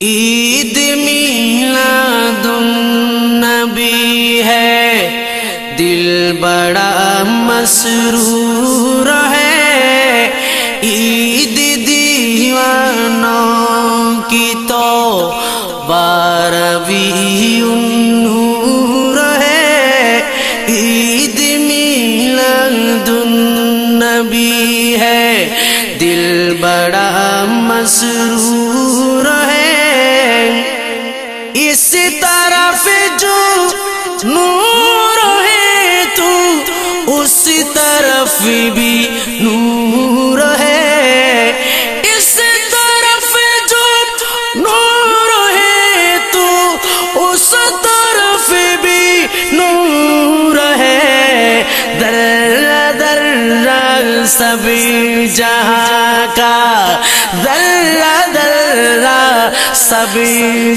عید میلاد النبی ہے، دل بڑا مسرور ہے۔ عید دیوانوں کی تو 12ویں نور ہے۔ عید میلاد النبی ہے، دل بڑا مسرور ہے۔ اس طرف جو نور ہے تو اس طرف بھی نور ہے۔ اس طرف جو نور ہے تو اس طرف بھی نور ہے۔ در در سب جہاں کا، در در سب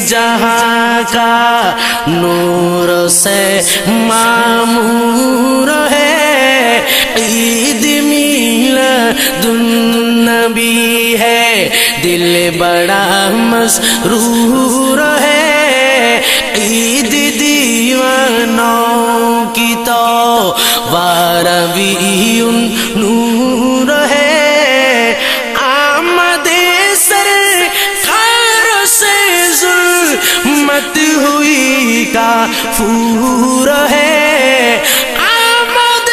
جہاں کا نور سے معمور ہے۔ عید میلاد النبی ہے، دل بڑا مسرور ہے۔ عید دیوانوں کی تو 12ویں نور ہے۔ ظلمت ہوئی کافور ہے۔ آمد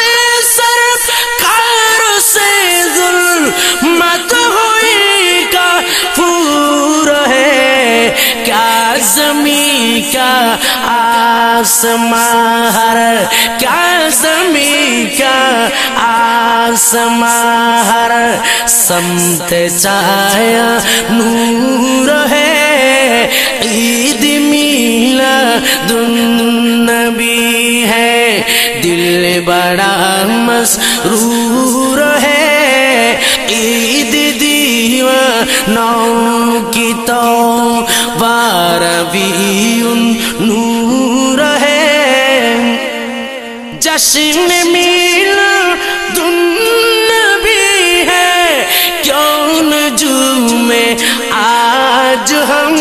سرکار سے ظلمت ہوئی کافور ہے۔ کیا زمین کا آسمان ہر، کیا زمین کا آسمان ہر سمت چھایا نور ہے۔ عید میلاد النبی ہے، دل بڑا مسرور ہے۔ عید دیوانوں کی تو 12ویں نور ہے۔ جشن میلاد النبی ہے، کیوں نجوم آج ہم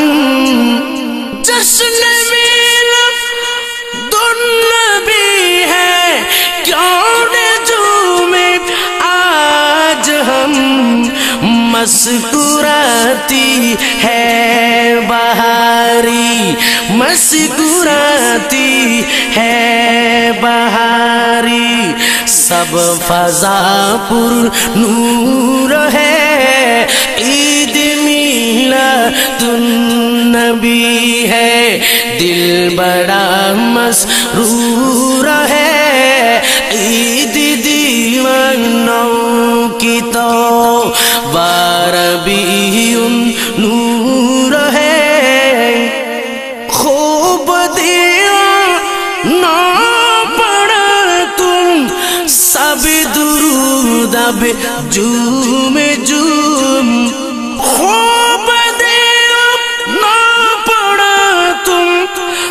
جشن میلاد النبی ہے، کیوں نجوم آج ہم مسکراتی ہے بہاری، مسکراتی ہے بہاری۔ سب فضا پر نور ہے۔ عید میلاد النبی ہے، دل بڑا مسرور ہے۔ عید دیوانوں کی تو 12ویں نور ہے۔ خوب دیوانہ پڑھا تم سب درود اب جوم جوم۔ خوب دیوانہ پڑھا تم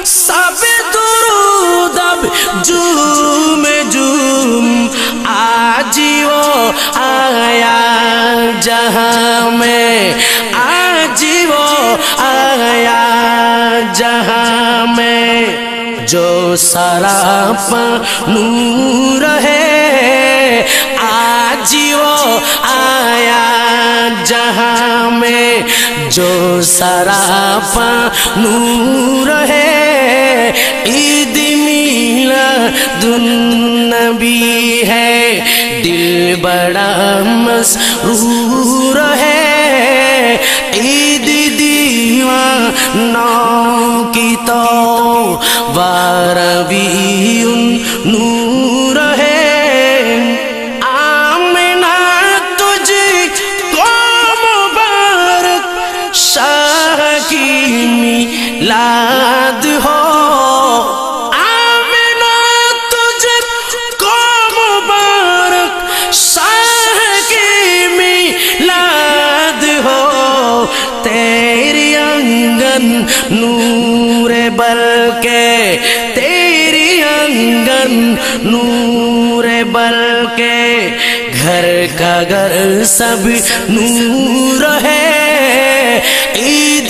سب درود اب جوم جوم۔ آج وہ آیا جہاں میں، آج وہ آیا جہاں میں جو سراپا نور ہے۔ آج وہ آیا جہاں میں جو سراپا نور ہے۔ عید میلاد النبی ہے، دل بڑا مسرور ہے۔ عید دیوانوں کی تو 12ویں نور ہے۔ آمنہ تجھ کو مبارک شاہ کی میلاد ہو۔ تیری آنگن نور بلکہ، تیری آنگن نور بلکہ، گھر کا گھر سب نور ہے۔ عید